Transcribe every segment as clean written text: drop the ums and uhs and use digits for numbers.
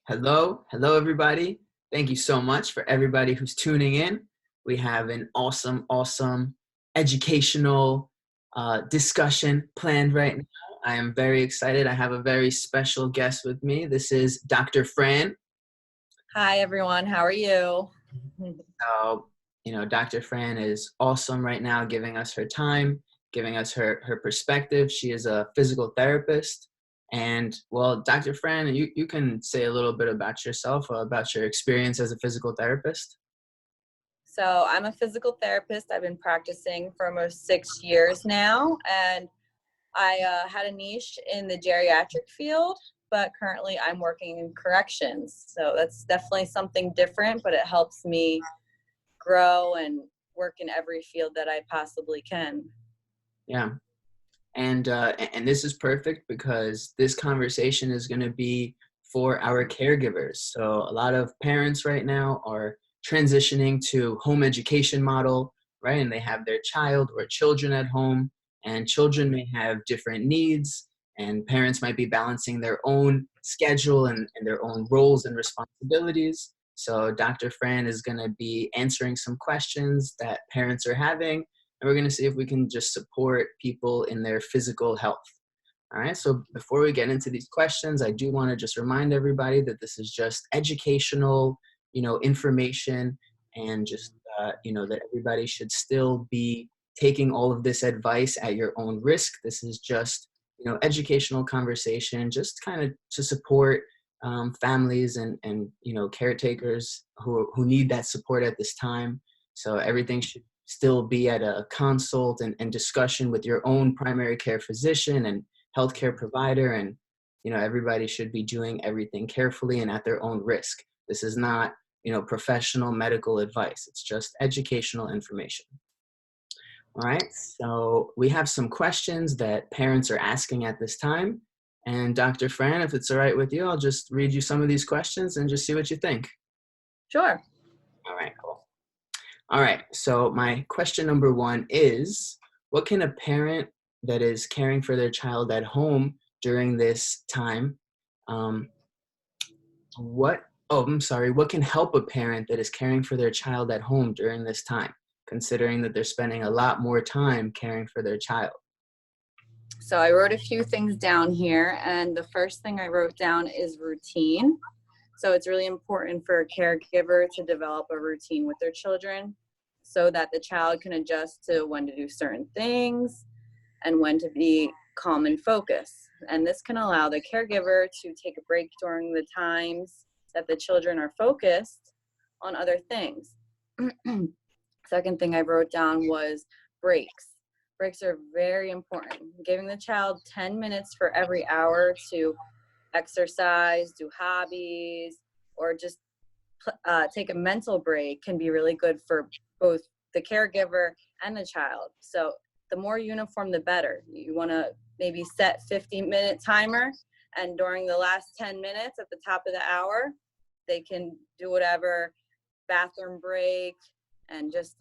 Hello, everybody. Thank you so much for everybody who's tuning in. We have an awesome educational discussion planned right now. I am very excited. I have a very special guest with me. This is Dr. Fran. Hi, everyone. How are you? Dr. Fran is awesome right now, giving us her time, giving us her perspective. She is a physical therapist. And well, Dr. Fran, you can say a little bit about yourself, about your experience as a physical therapist. So I'm a physical therapist. I've been practicing for almost 6 years now, and I had a niche in the geriatric field, but currently I'm working in corrections. So that's definitely something different, but it helps me grow and work in every field that I possibly can. Yeah. And this is perfect because this conversation is going to be for our caregivers. So a lot of parents right now are transitioning to home education model, right? And they have their child or children at home, and children may have different needs, and parents might be balancing their own schedule and their own roles and responsibilities. So Dr. Fran is going to be answering some questions that parents are having, and we're going to see if we can just support people in their physical health. All right, so before we get into these questions, I do want to just remind everybody that this is just educational, information, and just, that everybody should still be taking all of this advice at your own risk. This is just, educational conversation, just kind of to support families and caretakers who need that support at this time. So everything should still be at a consult and discussion with your own primary care physician and healthcare provider, and everybody should be doing everything carefully and at their own risk. This is not professional medical advice. It's just educational information. All right, so we have some questions that parents are asking at this time, and Dr. Fran, if it's all right with you, I'll just read you some of these questions and just see what you think. Sure. All right, cool. All right, so my question number one is, what can a parent that is caring for their child at home during this time, what can help a parent that is caring for their child at home during this time, considering that they're spending a lot more time caring for their child? So I wrote a few things down here, and the first thing I wrote down is routine. So it's really important for a caregiver to develop a routine with their children so that the child can adjust to when to do certain things and when to be calm and focus. And this can allow the caregiver to take a break during the times that the children are focused on other things. Second thing I wrote down was breaks. Breaks are very important. Giving the child 10 minutes for every hour to exercise, do hobbies, or just take a mental break can be really good for both the caregiver and the child. So the more uniform, the better. You want to maybe set 50-minute timer, and during the last 10 minutes at the top of the hour, they can do whatever, bathroom break, and just,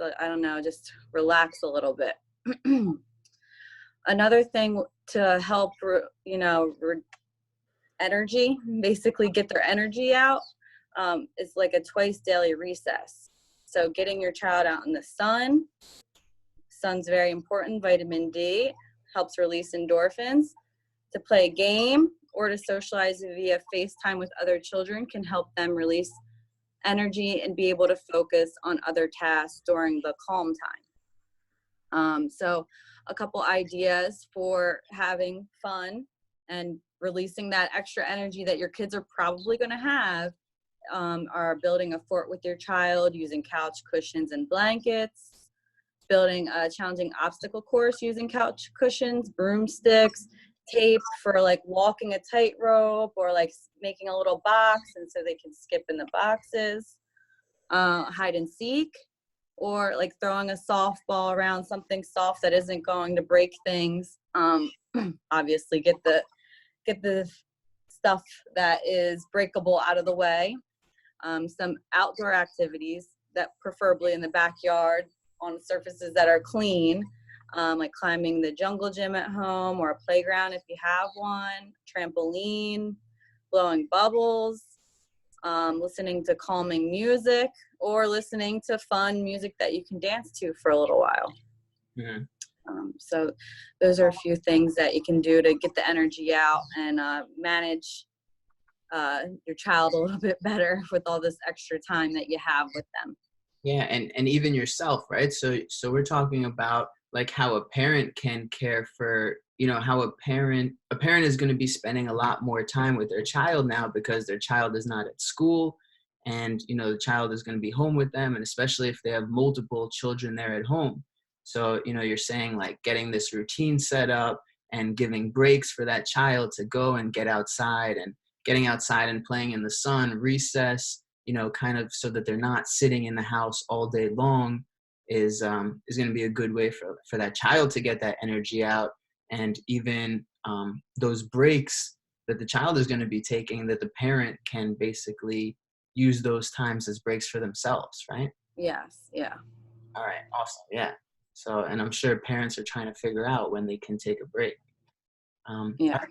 just relax a little bit. Another thing to help, energy, basically get their energy out, is like a twice daily recess. So getting your child out in the sun. Sun's very important. Vitamin D helps release endorphins. To play a game or to socialize via FaceTime with other children can help them release energy and be able to focus on other tasks during the calm time. So a couple ideas for having fun and releasing that extra energy that your kids are probably going to have are building a fort with your child using couch cushions and blankets, building a challenging obstacle course using couch cushions, broomsticks, tape for like walking a tightrope, or like making a little box and so they can skip in the boxes, hide and seek, or like throwing a softball around, something soft that isn't going to break things. Obviously get the stuff that is breakable out of the way. Some outdoor activities that preferably in the backyard on surfaces that are clean, like climbing the jungle gym at home or a playground if you have one, trampoline, blowing bubbles, listening to calming music, or listening to fun music that you can dance to for a little while. Mm-hmm. So those are a few things that you can do to get the energy out and manage your child a little bit better with all this extra time that you have with them. Yeah, and even yourself, right? So we're talking about like how a parent can care for, how a parent is going to be spending a lot more time with their child now because their child is not at school, and the child is going to be home with them, and especially if they have multiple children there at home. So you're saying like getting this routine set up and giving breaks for that child to go and get outside, and getting outside and playing in the sun, recess, kind of so that they're not sitting in the house all day long is going to be a good way for that child to get that energy out. And even those breaks that the child is going to be taking, that the parent can basically use those times as breaks for themselves, right? Yes. Yeah. All right. Awesome. Yeah. So, and I'm sure parents are trying to figure out when they can take a break. Yeah. All right,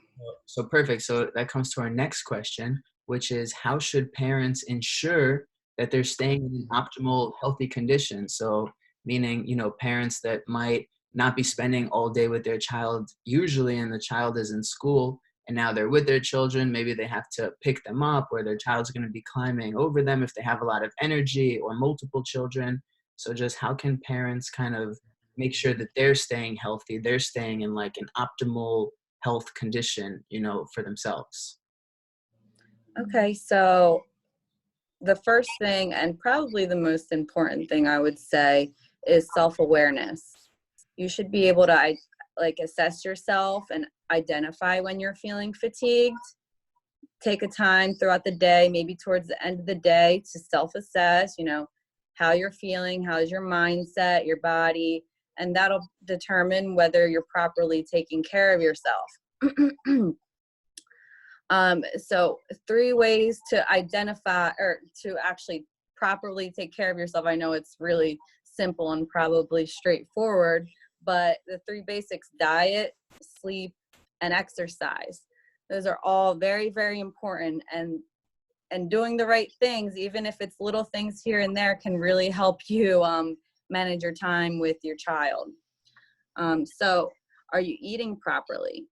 so perfect. So that comes to our next question, which is how should parents ensure that they're staying in an optimal healthy condition? So meaning, parents that might not be spending all day with their child usually, and the child is in school, and now they're with their children. Maybe they have to pick them up, or their child's going to be climbing over them if they have a lot of energy, or multiple children. So just how can parents kind of make sure that they're staying healthy, they're staying in like an optimal health condition, for themselves? Okay. So the first thing, and probably the most important thing I would say, is self-awareness. You should be able to assess yourself and identify when you're feeling fatigued. Take a time throughout the day, maybe towards the end of the day, to self-assess, how you're feeling, how's your mindset, your body, and that'll determine whether you're properly taking care of yourself. So 3 ways to identify, or to actually properly take care of yourself. I know it's really simple and probably straightforward, but the 3 basics: diet, sleep, and exercise. Those are all very, very important, and doing the right things, even if it's little things here and there, can really help you manage your time with your child. So are you eating properly?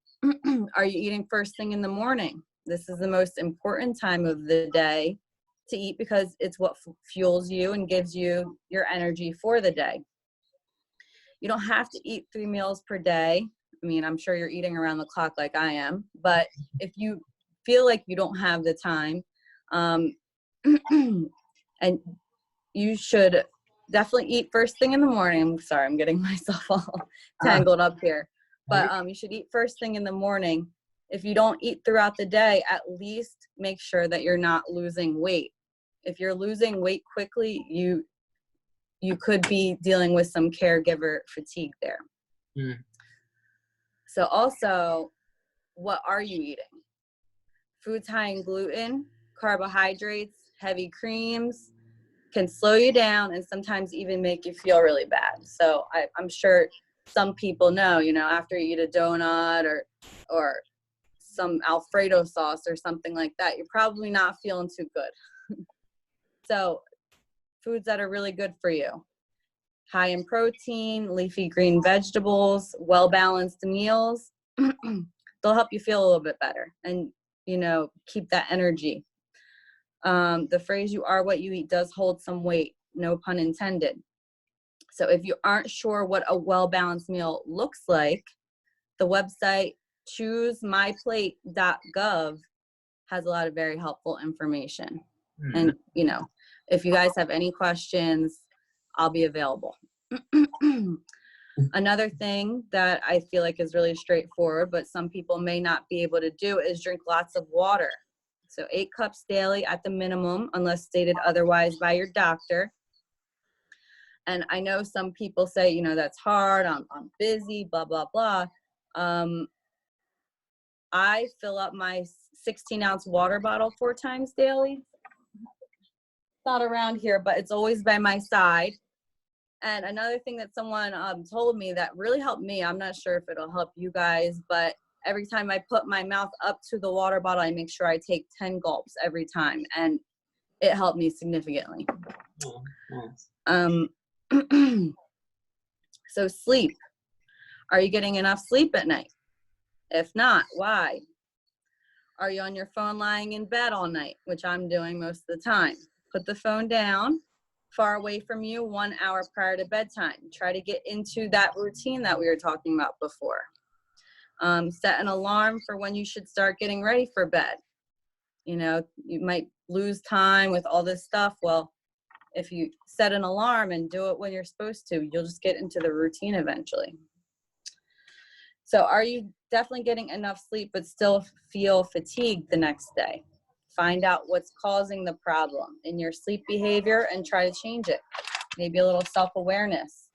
Are you eating first thing in the morning? This is the most important time of the day to eat, because it's what fuels you and gives you your energy for the day. You don't have to eat 3 meals per day. I mean, I'm sure you're eating around the clock like I am, but if you feel like you don't have the time, and you should definitely eat first thing in the morning. I'm sorry, I'm getting myself all tangled up here. But you should eat first thing in the morning. If you don't eat throughout the day, at least make sure that you're not losing weight. If you're losing weight quickly, you could be dealing with some caregiver fatigue there. Mm. So also, what are you eating? Foods high in gluten, carbohydrates, heavy creams can slow you down and sometimes even make you feel really bad. So I'm sure some people know, after you eat a donut or some Alfredo sauce or something like that, you're probably not feeling too good. So foods that are really good for you: high in protein, leafy green vegetables, well-balanced meals. They'll help you feel a little bit better and, keep that energy. The phrase "you are what you eat" does hold some weight, no pun intended. So if you aren't sure what a well-balanced meal looks like, the website choosemyplate.gov has a lot of very helpful information. Mm. And, if you guys have any questions, I'll be available. Another thing that I feel like is really straightforward, but some people may not be able to do, is drink lots of water. So 8 cups daily at the minimum, unless stated otherwise by your doctor. And I know some people say, that's hard, I'm busy, blah, blah, blah. I fill up my 16-ounce water bottle 4 times daily. It's not around here, but it's always by my side. And another thing that someone told me that really helped me, I'm not sure if it'll help you guys, but every time I put my mouth up to the water bottle, I make sure I take 10 gulps every time. And it helped me significantly. Oh, nice. So sleep. Are you getting enough sleep at night? If not, why? Are you on your phone lying in bed all night, which I'm doing most of the time? Put the phone down far away from you 1 hour prior to bedtime. Try to get into that routine that we were talking about before. Set an alarm for when you should start getting ready for bed. You know, you might lose time with all this stuff. Well, if you set an alarm and do it when you're supposed to, you'll just get into the routine eventually. So are you definitely getting enough sleep but still feel fatigued the next day? Find out what's causing the problem in your sleep behavior and try to change it. Maybe a little self-awareness.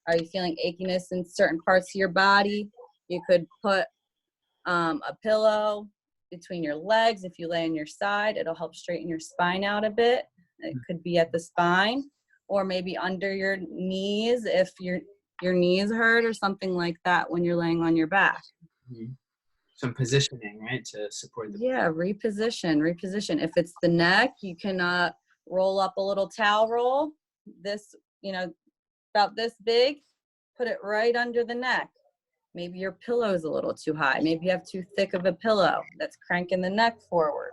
Are you feeling achiness in certain parts of your body? You could put a pillow between your legs. If you lay on your side, it'll help straighten your spine out a bit. It could be at the spine, or maybe under your knees if your knees hurt or something like that when you're laying on your back. Mm-hmm. Some positioning, right, to support the. Yeah, reposition. If it's the neck, you can roll up a little towel roll, this, about this big, put it right under the neck. Maybe your pillow's a little too high. Maybe you have too thick of a pillow that's cranking the neck forward.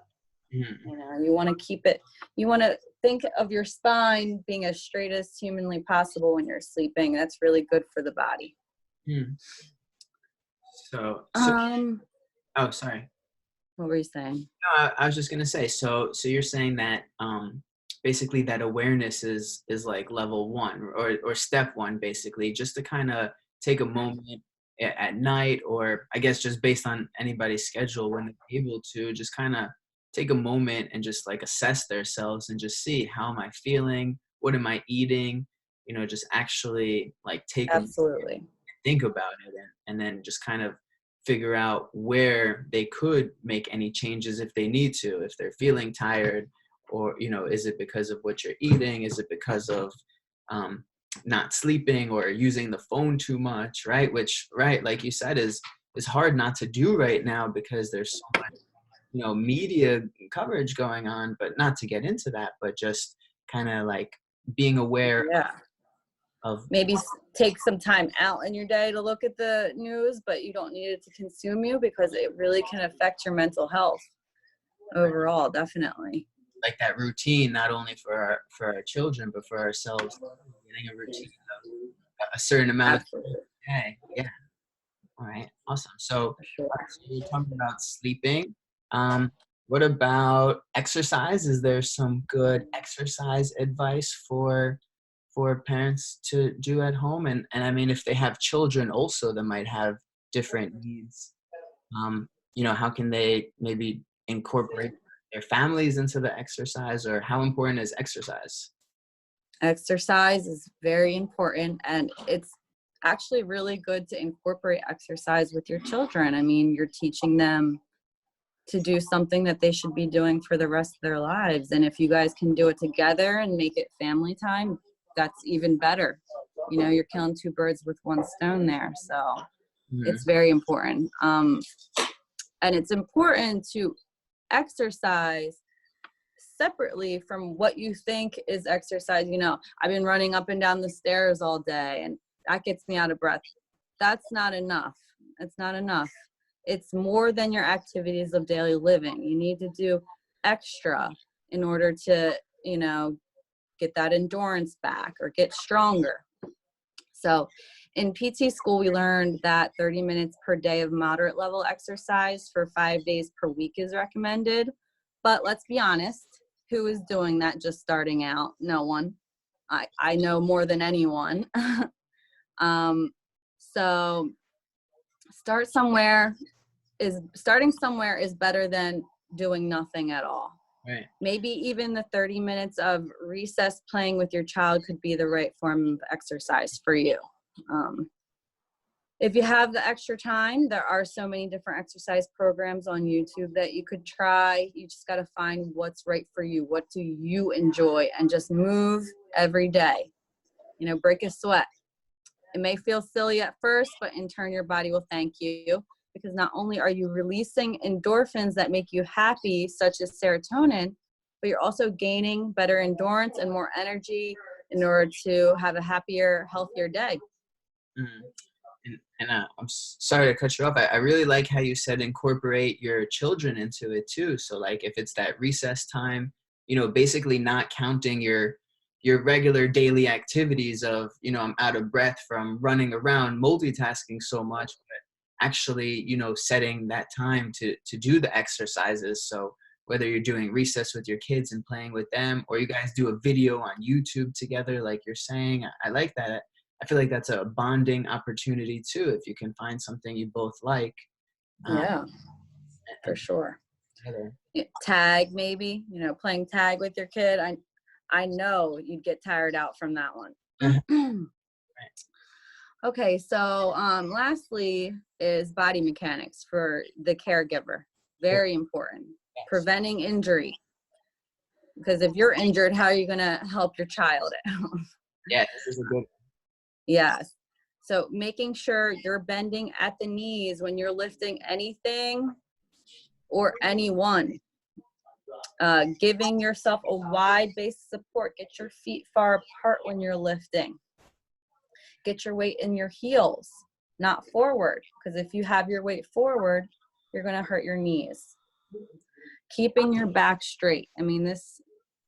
Mm-hmm. You want to keep it, you want to think of your spine being as straight as humanly possible when you're sleeping. That's really good for the body. Mm. So oh, sorry. What were you saying? No, I was just gonna say. So you're saying that basically that awareness is like level one or step one, basically, just to kind of take a moment at night, or I guess just based on anybody's schedule when they're able to, just kind of take a moment and just like assess themselves and just see, how am I feeling, what am I eating, just actually like take a Absolutely. think about it, and then just kind of figure out where they could make any changes if they need to, if they're feeling tired, or is it because of what you're eating, is it because of not sleeping or using the phone too much, right? Which, right, like you said, is hard not to do right now because there's so much media coverage going on. But not to get into that, but just kind of like being aware of maybe take some time out in your day to look at the news, but you don't need it to consume you, because it really can affect your mental health overall. Definitely. like that routine, not only for our children, but for ourselves, getting a routine of a certain amount of time a day. Yeah. All right. Awesome. So, Sure. so we're talking about sleeping. What about exercise? Is there some good exercise advice for parents to do at home? And I mean, if they have children also that might have different needs, how can they maybe incorporate their families into the exercise, or how important is exercise? Exercise is very important, and it's actually really good to incorporate exercise with your children. I mean, you're teaching them to do something that they should be doing for the rest of their lives. And if you guys can do it together and make it family time, that's even better. You're killing two birds with one stone there. So it's very important. And it's important to exercise separately from what you think is exercise. I've been running up and down the stairs all day and that gets me out of breath. That's not enough. It's not enough. It's more than your activities of daily living. You need to do extra in order to, get that endurance back or get stronger. So in PT school, we learned that 30 minutes per day of moderate level exercise for 5 days per week is recommended. But let's be honest, who is doing that just starting out? No one. I know more than anyone. So starting somewhere is better than doing nothing at all. Right. Maybe even the 30 minutes of recess playing with your child could be the right form of exercise for you. If you have the extra time, there are so many different exercise programs on YouTube that you could try. You just got to find what's right for you. What do you enjoy? And just move every day. Break a sweat. It may feel silly at first, but in turn, your body will thank you, because not only are you releasing endorphins that make you happy, such as serotonin, but you're also gaining better endurance and more energy in order to have a happier, healthier day. Mm. And I'm sorry to cut you off. I really like how you said incorporate your children into it too. So like if it's that recess time, basically not counting your regular daily activities of, I'm out of breath from running around multitasking so much, but actually, setting that time to do the exercises. So whether you're doing recess with your kids and playing with them, or you guys do a video on YouTube together, like you're saying, I like that. I feel like that's a bonding opportunity too, if you can find something you both like. Yeah, for sure. Tag, maybe, playing tag with your kid. I know you'd get tired out from that one. Right. Okay, so lastly is body mechanics for the caregiver. Very important. Yes. Preventing injury. Because if you're injured, how are you going to help your child at home? Yeah, this is a good one. Yes. So making sure you're bending at the knees when you're lifting anything or anyone. Giving yourself a wide base of support. Get your feet far apart when you're lifting. Get your weight in your heels, not forward. Because if you have your weight forward, you're going to hurt your knees. Keeping your back straight. I mean, this,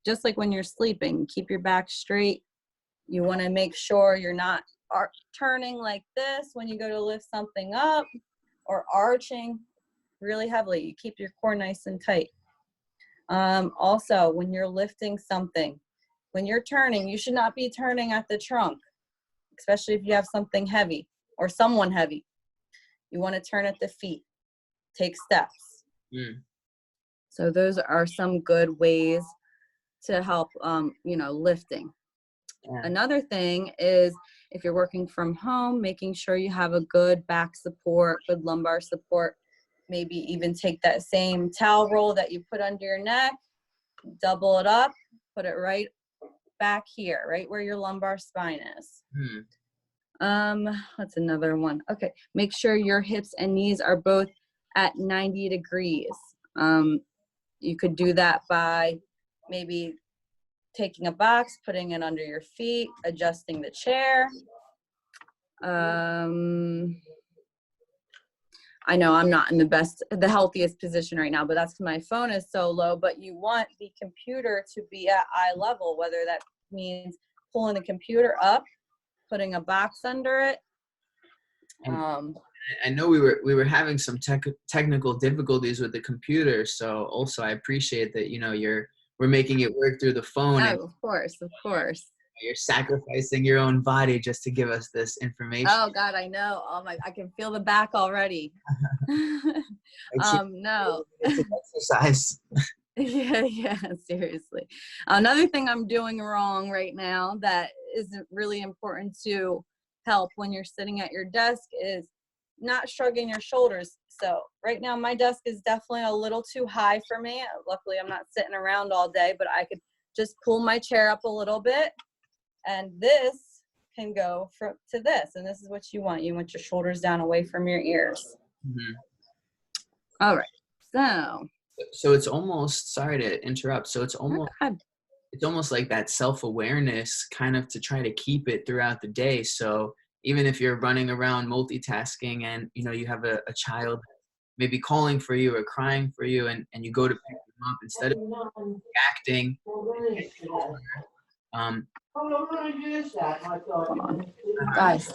just like when you're sleeping, keep your back straight. You want to make sure you're not turning like this when you go to lift something up, or arching really heavily. You keep your core nice and tight. Also, when you're lifting something, when you're turning, you should not be turning at the trunk, especially if you have something heavy or someone heavy. You want to turn at the feet. Take steps. So those are some good ways to help, lifting. Yeah. Another thing is, if you're working from home, making sure you have a good back support, good lumbar support. Maybe even take that same towel roll that you put under your neck, double it up, put it right back here, right where your lumbar spine is. What's another one? Okay, make sure your hips and knees are both at 90 degrees. You could do that by maybe taking a box, putting it under your feet, adjusting the chair. I know I'm not in the healthiest position right now, but that's because my phone is so low. But you want the computer to be at eye level, whether that means pulling the computer up, putting a box under it. I know we were having some technical difficulties with the computer, so also I appreciate that we're making it work through the phone. Oh, of course. You're sacrificing your own body just to give us this information. Oh God, I know. I can feel the back already. No. Exercise. Yeah, seriously. Another thing I'm doing wrong right now that isn't really important to help when you're sitting at your desk is not shrugging your shoulders. So right now my desk is definitely a little too high for me. Luckily I'm not sitting around all day, but I could just pull my chair up a little bit, and this can go to this, and this is what you want. You want your shoulders down away from your ears. All right, so it's almost, sorry to interrupt, so it's almost like that self-awareness kind of to try to keep it throughout the day. So even if you're running around multitasking and you have a child maybe calling for you or crying for you, and you go to pick them up, instead of reacting, guys,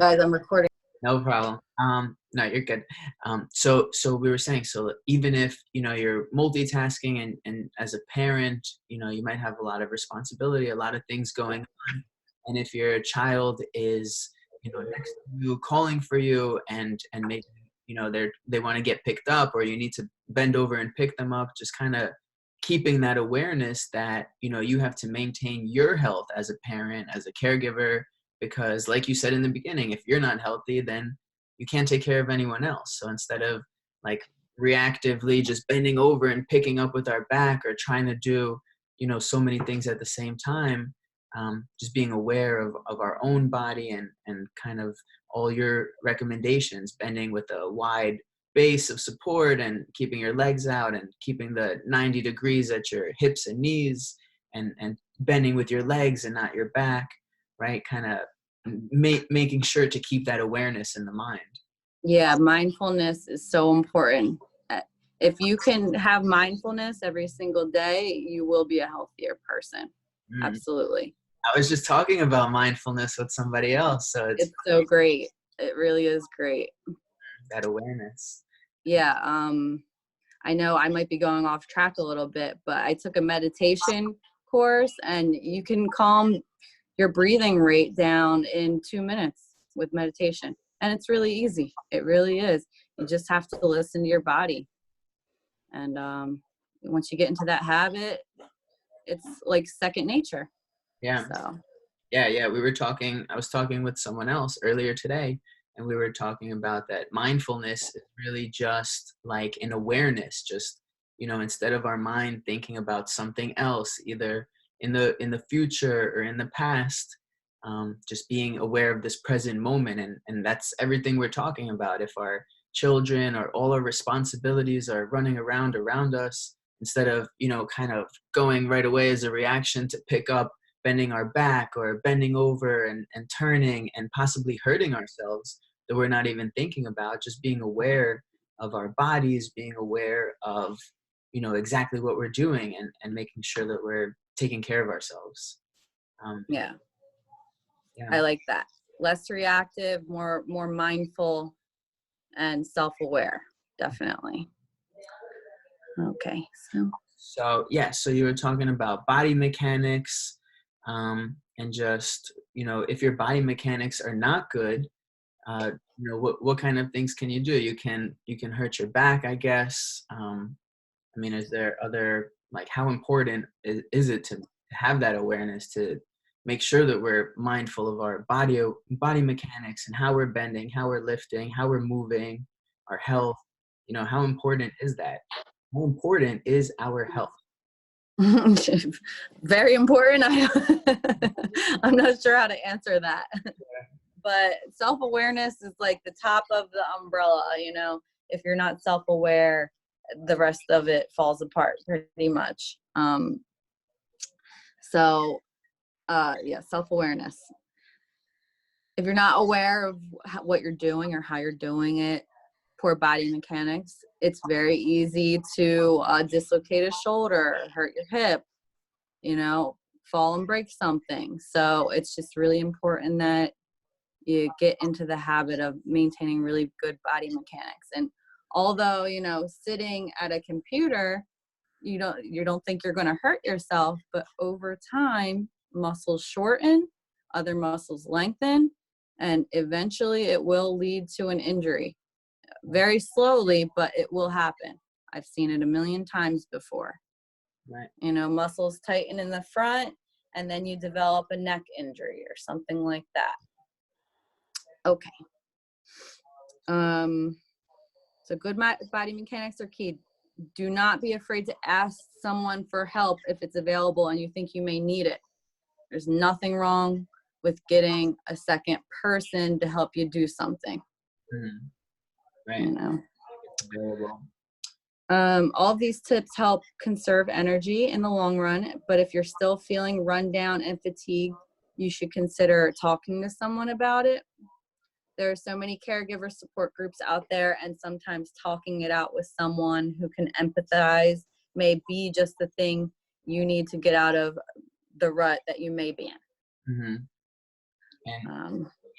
I'm recording. No problem. No, you're good. So we were saying, so even if, you're multitasking and as a parent, you might have a lot of responsibility, a lot of things going on. And if your child is, next to you calling for you and maybe, they want to get picked up, or you need to bend over and pick them up, just kind of keeping that awareness that, you have to maintain your health as a parent, as a caregiver, because like you said in the beginning, if you're not healthy, then you can't take care of anyone else. So instead of like reactively just bending over and picking up with our back, or trying to do, so many things at the same time, just being aware of our own body and kind of all your recommendations, bending with a wide base of support and keeping your legs out and keeping the 90 degrees at your hips and knees, and bending with your legs and not your back, right? Kind of making sure to keep that awareness in the mind. Yeah, mindfulness is so important. If you can have mindfulness every single day, you will be a healthier person. Mm. Absolutely. I was just talking about mindfulness with somebody else, so it's so great. It really is great. that awareness. Yeah. I know I might be going off track a little bit, but I took a meditation course, and you can calm your breathing rate down in 2 minutes with meditation. And it's really easy. It really is. You just have to listen to your body. And once you get into that habit, it's like second nature. Yeah. So. Yeah. I was talking with someone else earlier today, and we were talking about that mindfulness is really just like an awareness, just, instead of our mind thinking about something else, either in the future or in the past, just being aware of this present moment. And that's everything we're talking about. If our children or all our responsibilities are running around us, instead of, kind of going right away as a reaction to pick up bending our back or bending over and turning and possibly hurting ourselves that we're not even thinking about, just being aware of our bodies, being aware of, exactly what we're doing, and making sure that we're taking care of ourselves. Yeah. Yeah. I like that. Less reactive, more mindful, and self-aware. Definitely. Okay. So you were talking about body mechanics, and just, if your body mechanics are not good, what kind of things can you do? You can hurt your back, I guess. I mean, is there other, like, how important is it to have that awareness, to make sure that we're mindful of our body mechanics and how we're bending, how we're lifting, how we're moving, our health? How important is that? How important is our health? Very important. I'm not sure how to answer that. But self-awareness is like the top of the umbrella. If you're not self-aware, the rest of it falls apart pretty much. Self-awareness. If you're not aware of what you're doing or how you're doing it, poor body mechanics, it's very easy to dislocate a shoulder, hurt your hip, fall and break something. So it's just really important that you get into the habit of maintaining really good body mechanics. And although, sitting at a computer, you don't think you're going to hurt yourself, but over time, muscles shorten, other muscles lengthen, and eventually it will lead to an injury. Very slowly, but it will happen. I've seen it a million times before. Right. Muscles tighten in the front, and then you develop a neck injury or something like that. Okay. So good body mechanics are key. Do not be afraid to ask someone for help if it's available and you think you may need it. There's nothing wrong with getting a second person to help you do something. Mm-hmm. Right. It's available. All of these tips help conserve energy in the long run, but if you're still feeling run down and fatigued, you should consider talking to someone about it. There are so many caregiver support groups out there, and sometimes talking it out with someone who can empathize may be just the thing you need to get out of the rut that you may be in. Mm-hmm.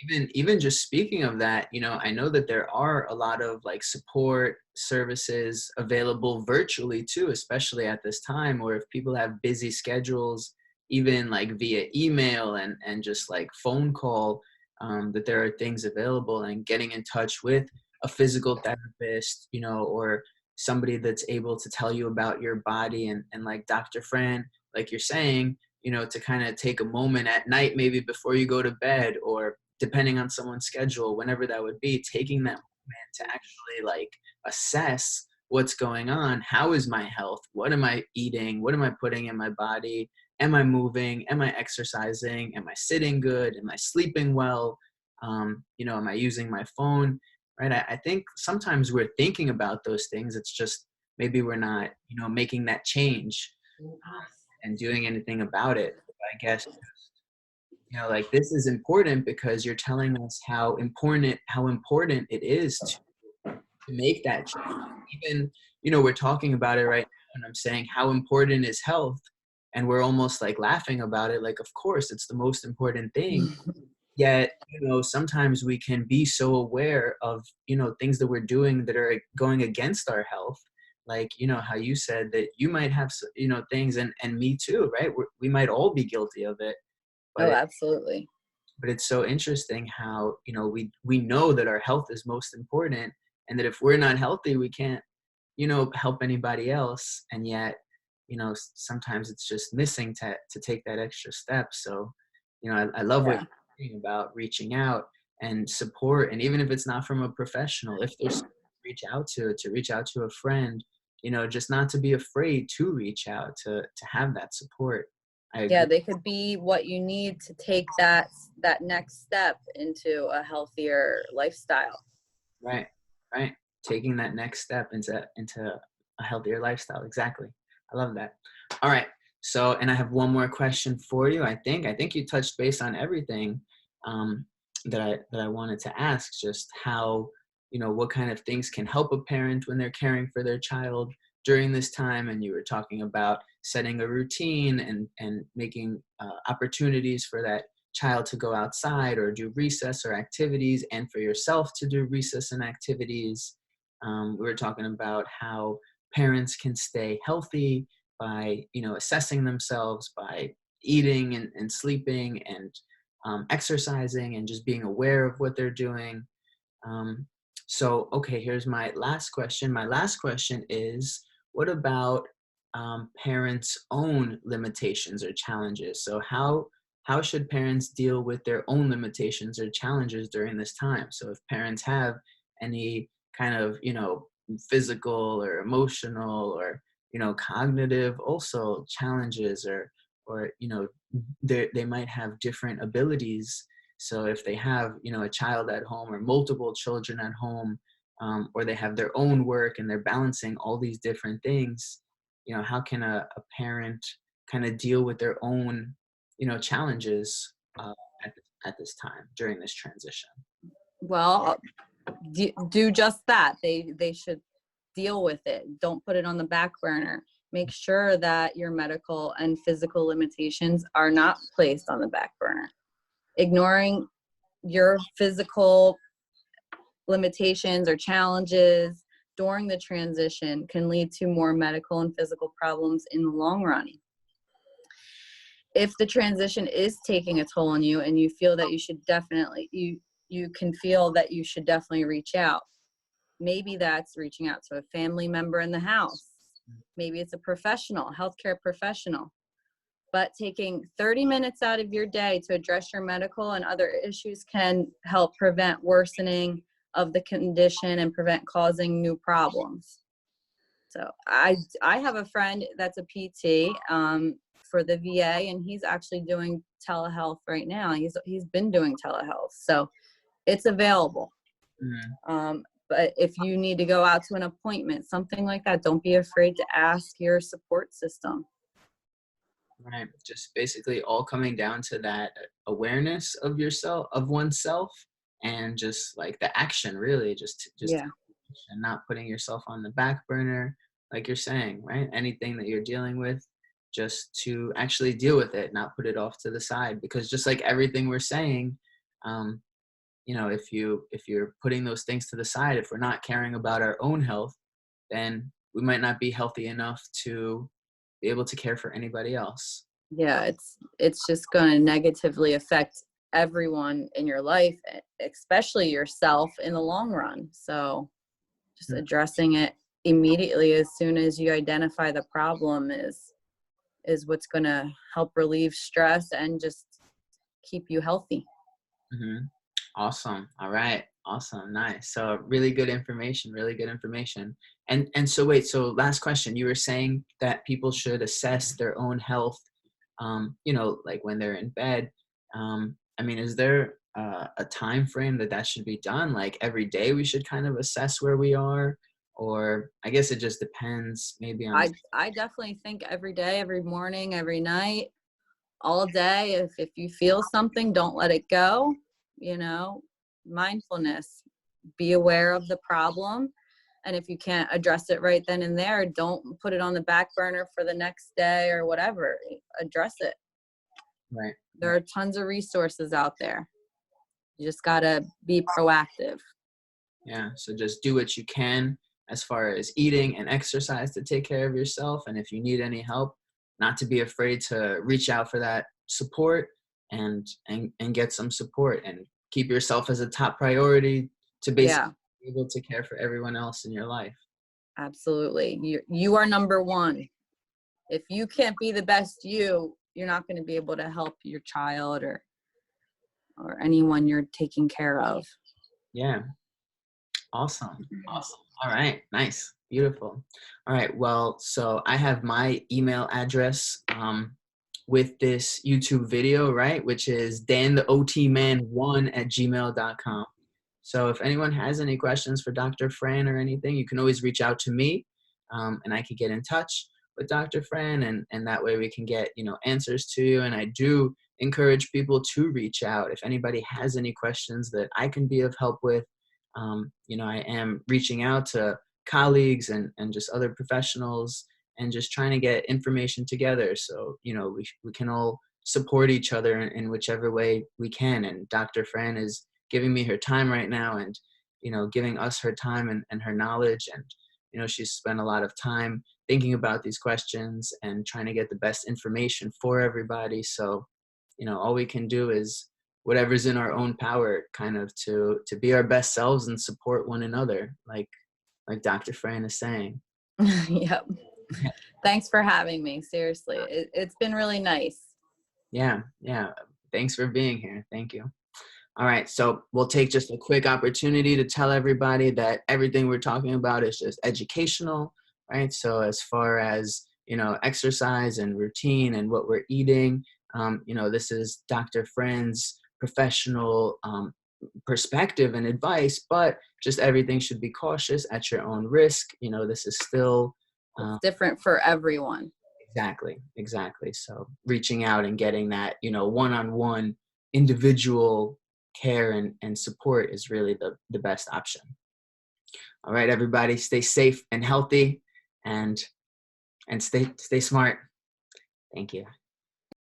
And even just speaking of that, I know that there are a lot of like support services available virtually too, especially at this time, or if people have busy schedules, even like via email and just like phone call, that there are things available, and getting in touch with a physical therapist, or somebody that's able to tell you about your body, and like Dr. Fran, like you're saying, to kind of take a moment at night, maybe before you go to bed, or depending on someone's schedule, whenever that would be, taking that moment to actually like assess what's going on. How is my health? What am I eating? What am I putting in my body? Am I moving? Am I exercising? Am I sitting good? Am I sleeping well? Am I using my phone? right? I think sometimes we're thinking about those things. It's just maybe we're not, making that change and doing anything about it. I guess, like this is important because you're telling us how important it is to make that change. Even, we're talking about it right now, and I'm saying how important is health, and we're almost like laughing about it, like, of course, it's the most important thing. Yet, sometimes we can be so aware of, things that we're doing that are going against our health. Like, how you said that you might have, things, and me too, right? We might all be guilty of it. Oh, But absolutely. but it's so interesting how, we know that our health is most important, and that if we're not healthy, we can't, help anybody else. And yet, sometimes it's just missing to take that extra step. So, I love what Yeah. you're saying about reaching out and support. And even if it's not from a professional, if there's someone to reach out to a friend, just not to be afraid to reach out, to have that support. I Yeah, agree. they could be what you need to take that next step into a healthier lifestyle. Right, right. Taking that next step into a healthier lifestyle. Exactly. I love that. All right. So, and I have one more question for you. I think you touched base on everything um, that I wanted to ask. Just how, what kind of things can help a parent when they're caring for their child during this time. And you were talking about setting a routine and making opportunities for that child to go outside or do recess or activities, and for yourself to do recess and activities. We were talking about how parents can stay healthy by, assessing themselves, by eating and sleeping and exercising and just being aware of what they're doing. Um, so, okay, here's my last question. My last question is, what about parents' own limitations or challenges? So, how should parents deal with their own limitations or challenges during this time? So, if parents have any kind of, physical or emotional or, cognitive also challenges, or they might have different abilities. So if they have, a child at home or multiple children at home, or they have their own work and they're balancing all these different things, how can a parent kind of deal with their own, challenges at this time during this transition? Well, do just that. They should deal with it. Don't put it on the back burner. Make sure that your medical and physical limitations are not placed on the back burner. Ignoring your physical limitations or challenges during the transition can lead to more medical and physical problems in the long run. If the transition is taking a toll on you and you feel that you can feel that you should definitely reach out. Maybe that's reaching out to a family member in the house. Maybe it's a professional, healthcare professional. But taking 30 minutes out of your day to address your medical and other issues can help prevent worsening of the condition and prevent causing new problems. So I have a friend that's a PT for the VA, and he's actually doing telehealth right now. He's been doing telehealth, so it's available. But if you need to go out to an appointment, something like that, don't be afraid to ask your support system. Right. Just basically all coming down to that awareness of yourself, of oneself, and just like the action, really, just Yeah. and not putting yourself on the back burner, like you're saying, right? Anything that you're dealing with, just to actually deal with it, not put it off to the side. Because just like everything we're saying, um, if you're putting those things to the side, if we're not caring about our own health, then we might not be healthy enough to be able to care for anybody else. Yeah, it's just going to negatively affect everyone in your life, especially yourself in the long run. So just addressing it immediately as soon as you identify the problem is what's going to help relieve stress and just keep you healthy. Mm-hmm. Awesome. All right. Awesome. Nice. So really good information. Really good information. And so wait. So last question. You were saying that people should assess their own health. Like when they're in bed. I mean, is there a time frame that should be done? Like every day we should kind of assess where we are, or I guess it just depends maybe on. I definitely think every day, every morning, every night, all day. If you feel something, don't let it go. You know, mindfulness, be aware of the problem. And if you can't address it right then and there, don't put it on the back burner for the next day or whatever. Address it. Right. There are tons of resources out there. You just got to be proactive. Yeah. So just do what you can as far as eating and exercise to take care of yourself. And if you need any help, not to be afraid to reach out for that support and get some support, and keep yourself as a top priority to basically be able to care for everyone else in your life. Absolutely. You are number one. If you can't be the best you're not going to be able to help your child or anyone you're taking care of. Yeah. Awesome. All right. Nice. Beautiful. All right. Well, so I have my email address with this YouTube video, right? Which is dantheotman1@gmail.com. So if anyone has any questions for Dr. Fran or anything, you can always reach out to me, and I could get in touch with Dr. Fran, and that way we can get, answers to you. And I do encourage people to reach out. If anybody has any questions that I can be of help with, I am reaching out to colleagues and just other professionals and just trying to get information together. So, we can all support each other in whichever way we can. And Dr. Fran is giving me her time right now, and, giving us her time and her knowledge. And, she's spent a lot of time thinking about these questions and trying to get the best information for everybody. So, all we can do is whatever's in our own power, kind of to be our best selves and support one another, like Dr. Fran is saying. Yep. Thanks for having me. Seriously, it's been really nice. Yeah. Thanks for being here. Thank you. All right. So we'll take just a quick opportunity to tell everybody that everything we're talking about is just educational, right? So as far as, exercise and routine and what we're eating, this is Dr. Fran's professional perspective and advice, but just everything should be cautious at your own risk. This is still it's different for everyone. Exactly. So reaching out and getting that, one-on-one individual care and support is really the best option. All right, everybody, stay safe and healthy, and stay smart. Thank you.